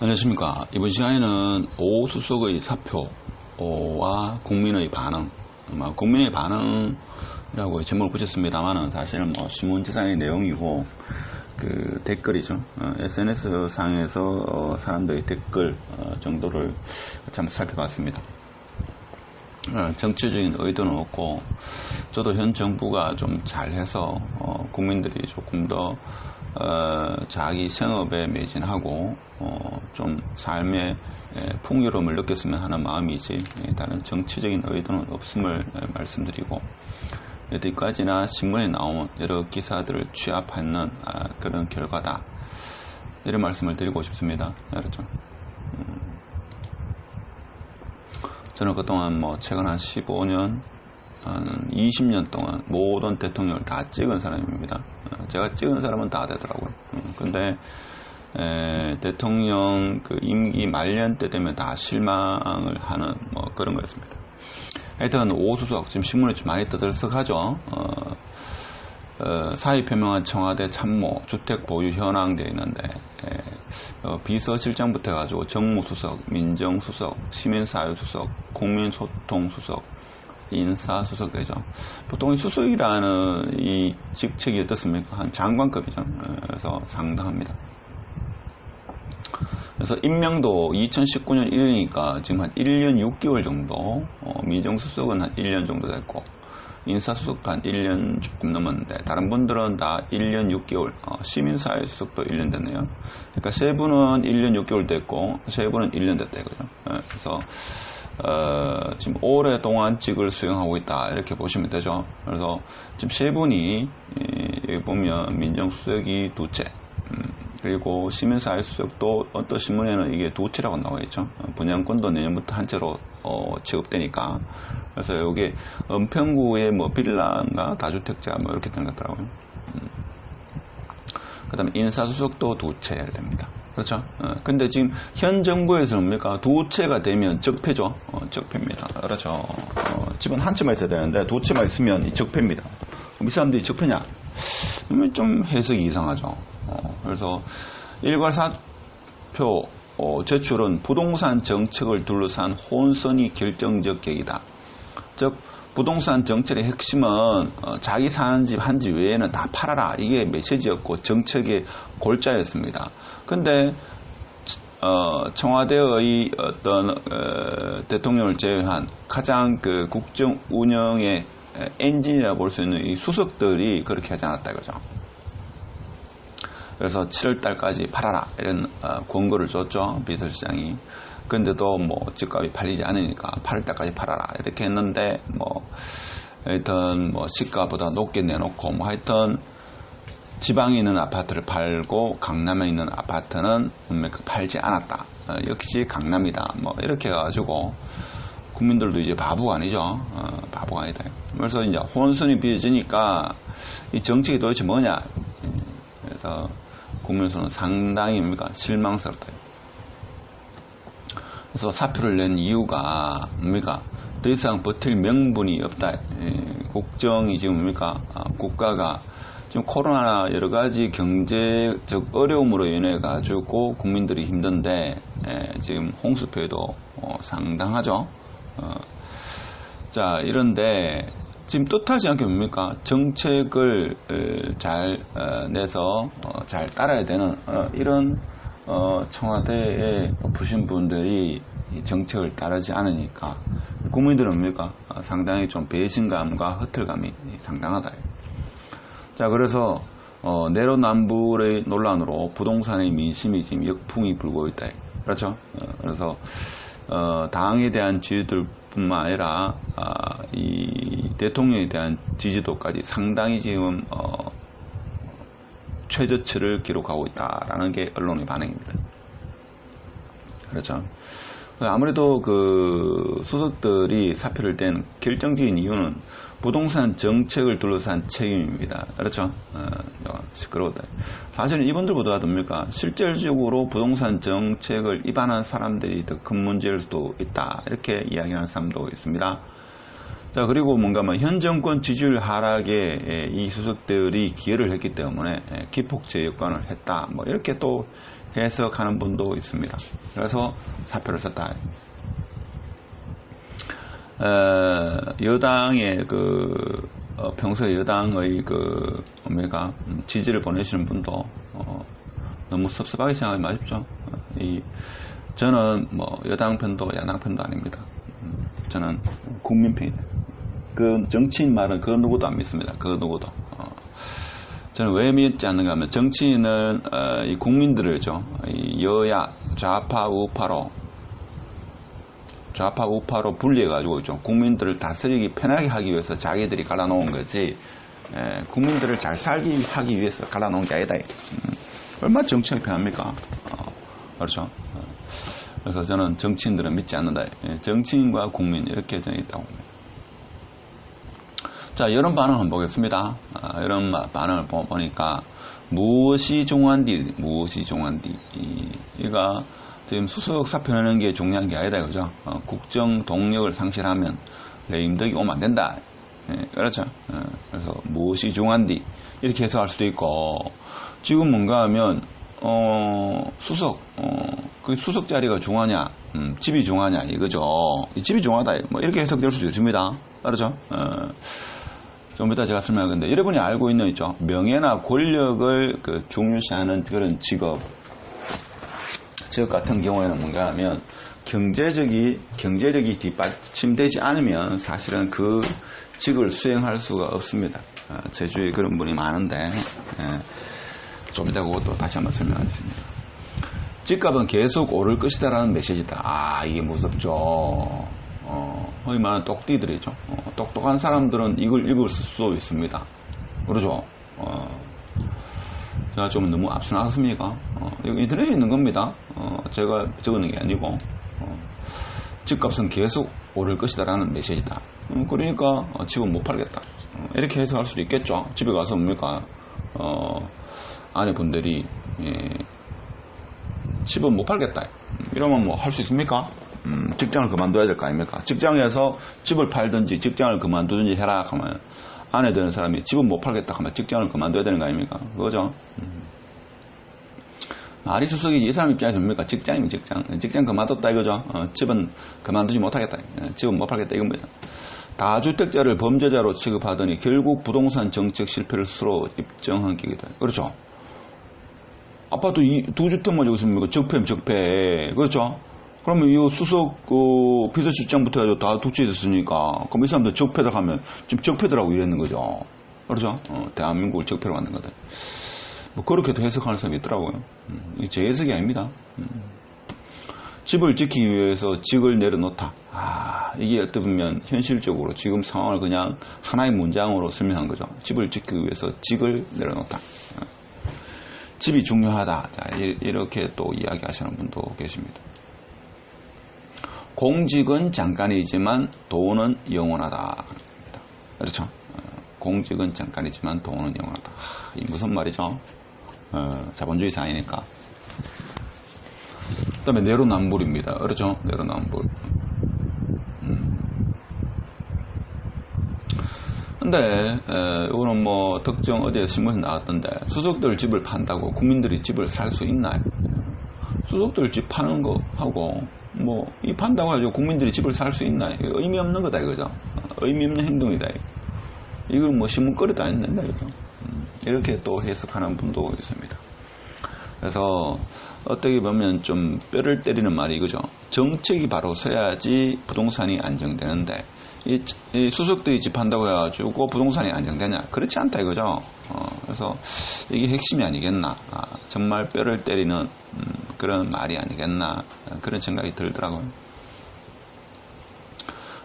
안녕하십니까. 이번 시간에는 오 수석의 사표와 국민의 반응, 국민의 반응이라고 제목을 붙였습니다만은 사실은 신문지상의 내용이고 그 댓글이죠. SNS 상에서 사람들의 댓글 정도를 한번 살펴봤습니다. 정치적인 의도는 없고, 저도 현 정부가 좀 잘해서 국민들이 조금 더 자기 생업에 매진하고 좀 삶의 풍요로움을 느꼈으면 하는 마음이지 다른 정치적인 의도는 없음을 말씀드리고, 여기까지나 신문에 나온 여러 기사들을 취합하는 그런 결과다, 이런 말씀을 드리고 싶습니다. 알았죠? 저는 그동안 최근 한 15년, 한 20년 동안 모든 대통령을 다 찍은 사람입니다. 제가 찍은 사람은 다 되더라고요. 근데 대통령 그 임기 말년 때 되면 다 실망을 하는 그런 거였습니다. 하여튼 오수석 지금 신문에 좀 많이 떠들썩하죠. 사의 표명한 청와대 참모, 주택 보유 현황 되어 있는데 비서실장부터 해가지고 정무수석, 민정수석, 시민사회수석, 국민소통수석, 인사수석 되죠. 보통 수석이라는 이 직책이 어떻습니까? 한 장관급이죠. 그래서 상당합니다. 그래서 임명도 2019년 1년이니까 지금 한 1년 6개월 정도, 민정수석은 한 1년 정도 됐고, 인사수석도 한 1년 조금 넘었는데, 다른 분들은 다 1년 6개월, 시민사회수석도 1년 됐네요. 그러니까 세 분은 1년 6개월 됐고, 세 분은 1년 됐다 이거죠. 그래서 지금 오랫동안 직을 수행하고 있다, 이렇게 보시면 되죠. 그래서 지금 세 분이 여기 보면 민정수석이 두채, 그리고 시민사회수석도 어떤 신문에는 이게 두채라고 나와 있죠. 분양권도 내년부터 한 채로 지급되니까. 그래서 여기 은평구의 빌라인가 다주택자 이렇게 된 것 같더라고요. 그 다음에 인사수석도 두채 됩니다. 그렇죠? 근데 지금 현 정부에서는 뭡니까? 두 채가 되면 적폐죠. 적폐입니다. 그렇죠? 집은 한 채만 있어야 되는데 두 채만 있으면 이 적폐입니다. 이 사람들이 적폐냐? 좀 해석이 이상하죠. 그래서 일괄사표 제출은 부동산 정책을 둘러싼 혼선이 결정적 격이다. 즉 부동산 정책의 핵심은 자기 사는 집 한 집 외에는 다 팔아라, 이게 메시지였고 정책의 골자였습니다. 근데 청와대의 어떤 대통령을 제외한 가장 그 국정 운영의 엔진이라 볼 수 있는 이 수석들이 그렇게 하지 않았다 이거죠. 그래서 7월달까지 팔아라, 이런 권고를 줬죠, 비서실장이. 근데도 집값이 팔리지 않으니까 8월달까지 팔아라, 이렇게 했는데 하여튼 시가보다 높게 내놓고 하여튼 지방에 있는 아파트를 팔고 강남에 있는 아파트는 팔지 않았다. 역시 강남이다. 이렇게 해가지고 국민들도 이제 바보가 아니죠. 바보가 아니다. 그래서 이제 혼선이 빚어지니까 이 정책이 도대체 뭐냐. 그래서 국민으로서는 상당히 실망스럽다. 그래서 사표를 낸 이유가 뭡니까? 더 이상 버틸 명분이 없다. 국정이 지금 뭡니까? 국가가 지금 코로나 여러 가지 경제적 어려움으로 인해 가지고 국민들이 힘든데 지금 홍수표에도 상당하죠. 자, 이런데 지금 뜻하지 않게 뭡니까? 정책을 잘 내서 잘 따라야 되는 이런 청와대에 부신 분들이 정책을 따르지 않으니까 국민들은 뭡니까? 상당히 좀 배신감과 허탈감이 상당하다. 자, 그래서 내로남불의 논란으로 부동산의 민심이 지금 역풍이 불고 있다. 그렇죠? 그래서 당에 대한 지지들뿐만 아니라 이 대통령에 대한 지지도까지 상당히 지금 최저치를 기록하고 있다라는 게 언론의 반응입니다. 그렇죠? 아무래도 그 수석들이 사표를 댄 결정적인 이유는 부동산 정책을 둘러싼 책임입니다. 그렇죠? 시끄러웠다. 사실은 이분들보다 뭡니까? 실질적으로 부동산 정책을 위반한 사람들이 더 큰 문제일 수도 있다, 이렇게 이야기하는 사람도 있습니다. 자, 그리고 뭔가 현 정권 지지율 하락에 이 수석들이 기여를 했기 때문에 기폭제 역관을 했다, 이렇게 또 해석하는 분도 있습니다. 그래서 사표를 썼다. 여당의 평소에 여당의 지지를 보내시는 분도 너무 섭섭하게 생각하지 마십시오. 저는 여당 편도 야당 편도 아닙니다. 저는 국민 편이에요. 그 정치인 말은 그 누구도 안 믿습니다. 그 누구도. 저는 왜 믿지 않는가 하면 정치인은 이 국민들을죠. 이 여야 좌파 우파로 분리해가지고 좀 국민들을 다스리기 편하게 하기 위해서 자기들이 갈라놓은 거지, 국민들을 잘 살기 하기 위해서 갈라놓은 게 아니다. 얼마나 정치하기 편합니까? 그렇죠. 그래서 저는 정치인들은 믿지 않는다. 정치인과 국민 이렇게 정해 있다고 봅니다. 자, 여론 반응 한번 보겠습니다. 여론 반응을 보니까 무엇이 중요한디, 이가 지금 수석 사표 내는 게 중요한 게 아니다, 그죠? 국정 동력을 상실하면 내 임덕이 오면 안 된다. 그렇죠. 그래서 무엇이 중요한디 이렇게 해석할 수도 있고, 지금 뭔가 하면 그 수석 자리가 중요하냐, 집이 중요하냐 이거죠. 집이 중요하다, 이렇게 해석될 수도 있습니다. 그렇죠? 좀 이따 제가 설명할 건데, 여러분이 알고 있는 있죠, 명예나 권력을 중요시하는 그런 직업 같은 경우에는 뭔가 하면 경제력이 뒷받침되지 않으면 사실은 그 직을 수행할 수가 없습니다. 제주에 그런 분이 많은데, 좀 이따 그것도 다시 한번 설명하겠습니다. 집값은 계속 오를 것이다라는 메시지다. 이게 무섭죠. 흔히 말하는 똑띠들이죠. 똑똑한 사람들은 이걸 읽을 수 있습니다. 그러죠. 제가 좀 너무 앞서 나갔습니까? 여기 인터넷에 있는 겁니다. 제가 적어놓은 게 아니고, 집값은 계속 오를 것이다라는 메시지다. 그러니까 집은 못 팔겠다. 이렇게 해석할 수도 있겠죠. 집에 가서 뭡니까? 아내분들이 집은 못 팔겠다. 이러면 뭐 할 수 있습니까? 직장을 그만둬야 될 거 아닙니까? 직장에서 집을 팔든지 직장을 그만두든지 해라 하면, 아내 되는 사람이 집은 못 팔겠다 하면 직장을 그만둬야 되는 거 아닙니까? 그거죠? 말이 수석이 이 사람 입장에서 뭡니까? 직장이면 직장 그만뒀다 이거죠? 집은 그만두지 못하겠다. 집은 못 팔겠다 이겁니다. 다주택자를 범죄자로 취급하더니 결국 부동산 정책 실패를 스스로 입증한 기기다. 그렇죠? 아파트 두 주택만 여기 있습니까? 적폐. 그렇죠? 그러면 이 수석 비서실장부터 해가지고 다 독재됐으니까, 그럼 이 사람들 적폐다 하면 지금 적폐들하고 이랬는 거죠. 그렇죠? 대한민국을 적폐로 만든 거다. 그렇게도 해석하는 사람이 있더라고요. 제 해석이 아닙니다. 집을 지키기 위해서 직을 내려놓다. 이게 어떻게 보면 현실적으로 지금 상황을 그냥 하나의 문장으로 설명한 거죠. 집을 지키기 위해서 직을 내려놓다. 집이 중요하다. 이렇게 또 이야기하시는 분도 계십니다. 공직은 잠깐이지만 돈은 영원하다. 그렇죠? 공직은 잠깐이지만 돈은 영원하다. 이 무슨 말이죠? 자본주의 사회니까. 그 다음에 내로남불입니다. 그렇죠? 내로남불. 근데 이거는 뭐 특정 어디에 신문에서 나왔던데, 수석들 집을 판다고 국민들이 집을 살 수 있나요? 수석들 집 파는 거 하고 이 판다고 해가지고 국민들이 집을 살 수 있나요? 의미 없는 거다 이거죠. 의미 없는 행동이다. 이걸 신문거리도 안 된다 이거죠. 이렇게 또 해석하는 분도 있습니다. 그래서 어떻게 보면 좀 뼈를 때리는 말이 이거죠. 정책이 바로 서야지 부동산이 안정되는데, 이 수석들이 집 한다고 해가지고 부동산이 안정되냐? 그렇지 않다 이거죠. 그래서 이게 핵심이 아니겠나? 정말 뼈를 때리는 그런 말이 아니겠나? 그런 생각이 들더라고요.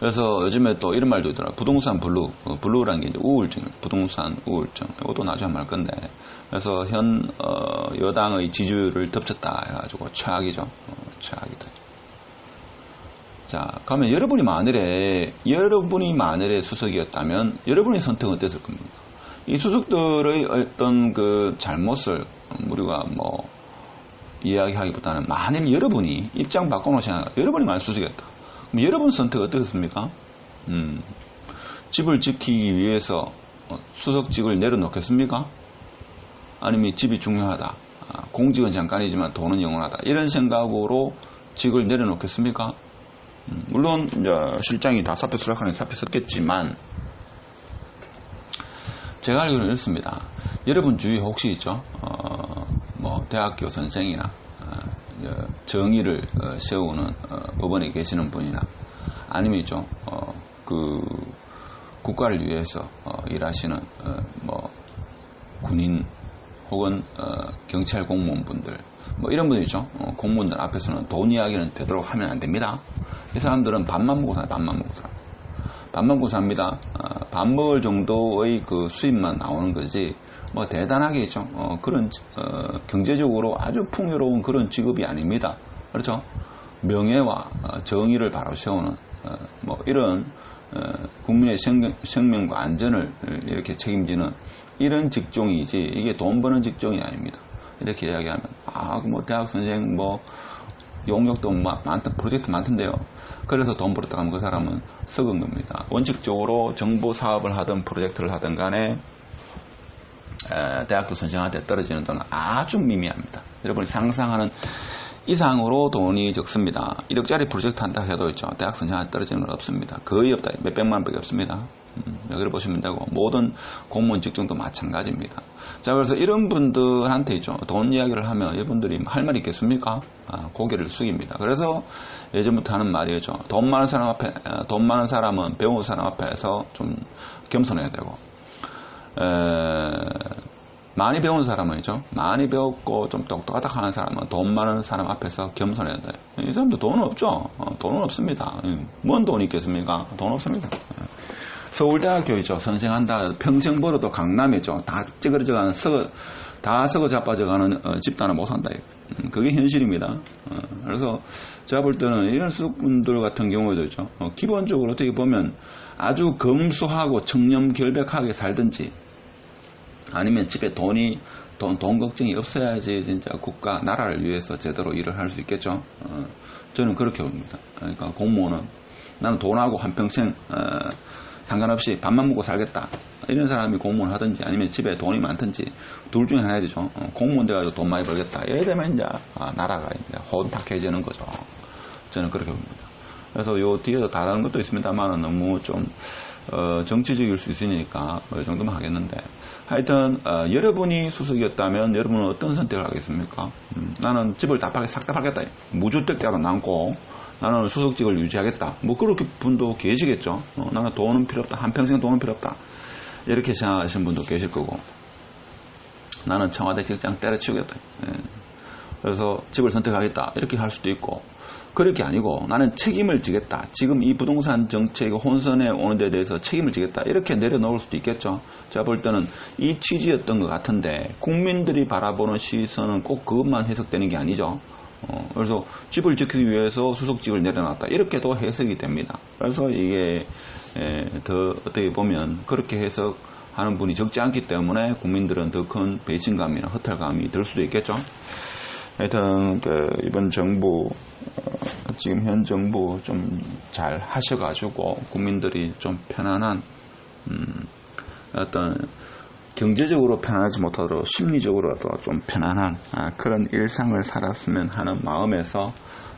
그래서 요즘에 또 이런 말도 있더라고요. 부동산 블루라는 게 이제 우울증입니다. 부동산 우울증. 이것도 나중에 말 건데. 그래서 현 여당의 지지율을 덮쳤다 해가지고 최악이죠. 최악이다. 자, 그러면 여러분이 만일에 수석이었다면 여러분의 선택은 어땠을 겁니까? 이 수석들의 어떤 그 잘못을 우리가 이야기하기보다는, 만일 여러분이 입장 바꿔놓으시나, 여러분이 만약 수석이었다. 그럼 여러분 선택 어떻겠습니까? 집을 지키기 위해서 수석직을 내려놓겠습니까? 아니면 집이 중요하다. 공직은 잠깐이지만 돈은 영원하다. 이런 생각으로 직을 내려놓겠습니까? 물론 이제 실장이 다 사표 수락하는 사표 썼겠지만 제가 알기로는 이렇습니다. 여러분 주위에 혹시 있죠? 뭐 대학교 선생이나 정의를 세우는 법원에 계시는 분이나 아니면 있죠. 그 국가를 위해서 일하시는 뭐 군인 혹은 경찰 공무원분들 뭐 이런 분들이죠. 공무원들 앞에서는 돈 이야기는 되도록 하면 안 됩니다. 이 사람들은 밥만 먹고 살아요. 밥만 먹고 살아요. 밥만 먹고 삽니다. 밥 먹을 정도의 그 수입만 나오는 거지 뭐 대단하게 있죠. 그런 경제적으로 아주 풍요로운 그런 직업이 아닙니다. 그렇죠? 명예와 정의를 바로 세우는 뭐 이런 국민의 생명과 안전을 이렇게 책임지는 이런 직종이지 이게 돈 버는 직종이 아닙니다. 이렇게 이야기하면 뭐 대학 선생 뭐 용역도 많던 프로젝트 많던데요. 그래서 돈 벌었다 하면 그 사람은 썩은 겁니다. 원칙적으로 정보 사업을 하든 프로젝트를 하든 간에 대학교 선생한테 떨어지는 돈은 아주 미미합니다. 여러분이 상상하는 이상으로 돈이 적습니다. 1억짜리 프로젝트 한다 해도 있죠. 대학 선생한테 떨어지는 건 없습니다. 거의 없다. 몇백만 원밖에 없습니다. 여기를 보시면 되고 모든 공무원 직종도 마찬가지입니다. 자, 그래서 이런 분들한테 있죠. 돈 이야기를 하면 이분들이 할 말이 있겠습니까? 고개를 숙입니다. 그래서 예전부터 하는 말이죠. 돈 많은 사람은 배운 사람 앞에서 좀 겸손해야 되고 많이 배운 사람은이죠. 많이 배웠고 좀 똑똑하다 하는 사람은 돈 많은 사람 앞에서 겸손해야 돼요. 이 사람도 돈은 없죠. 돈은 없습니다. 뭔 돈이 있겠습니까? 돈 없습니다. 서울대학교이죠. 선생한다. 평생 벌어도 강남이죠. 다 찌그러져가는 다 썩어 자빠져가는 집단은 못 산다. 그게 현실입니다. 그래서 제가 볼 때는 이런 수석분들 같은 경우에도 있죠. 기본적으로 어떻게 보면 아주 검소하고 청렴결백하게 살든지 아니면 집에 돈 걱정이 없어야지 진짜 국가 나라를 위해서 제대로 일을 할 수 있겠죠. 저는 그렇게 봅니다. 그러니까 공무원은 나는 돈하고 한평생 상관없이 밥만 먹고 살겠다 이런 사람이 공무원 하든지 아니면 집에 돈이 많든지 둘 중에 하나 되죠. 공무원 돼가지고 돈 많이 벌겠다 이래 되면 이제 나라가 이제 혼탁해지는 거죠. 저는 그렇게 봅니다. 그래서 요 뒤에도 다른 것도 있습니다만 너무 좀 정치적일 수 있으니까 이 정도만 하겠는데 하여튼 여러분이 수석이었다면 여러분은 어떤 선택을 하겠습니까? 나는 집을 싹 다 팔겠다. 무주택자로 남고 나는 수석직을 유지하겠다. 뭐 그렇게 분도 계시겠죠. 나는 돈은 필요 없다. 한평생 돈은 필요 없다. 이렇게 생각하시는 분도 계실 거고 나는 청와대 직장 때려치우겠다. 그래서 집을 선택하겠다. 이렇게 할 수도 있고 그렇게 아니고 나는 책임을 지겠다. 지금 이 부동산 정책이 혼선에 오는 데 대해서 책임을 지겠다. 이렇게 내려놓을 수도 있겠죠. 제가 볼 때는 이 취지였던 것 같은데 국민들이 바라보는 시선은 꼭 그것만 해석되는 게 아니죠. 그래서 집을 지키기 위해서 수석직을 내려놨다. 이렇게도 해석이 됩니다. 그래서 이게 더 어떻게 보면 그렇게 해석하는 분이 적지 않기 때문에 국민들은 더 큰 배신감이나 허탈감이 들 수도 있겠죠. 하여튼 이번 정부 지금 현 정부 좀 잘 하셔가지고 국민들이 좀 편안한 어떤 경제적으로 편안하지 못하도록 심리적으로도 좀 편안한 그런 일상을 살았으면 하는 마음에서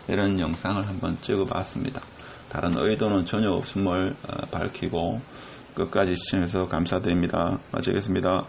이런 영상을 한번 찍어봤습니다. 다른 의도는 전혀 없음을 밝히고 끝까지 시청해서 감사드립니다. 마치겠습니다.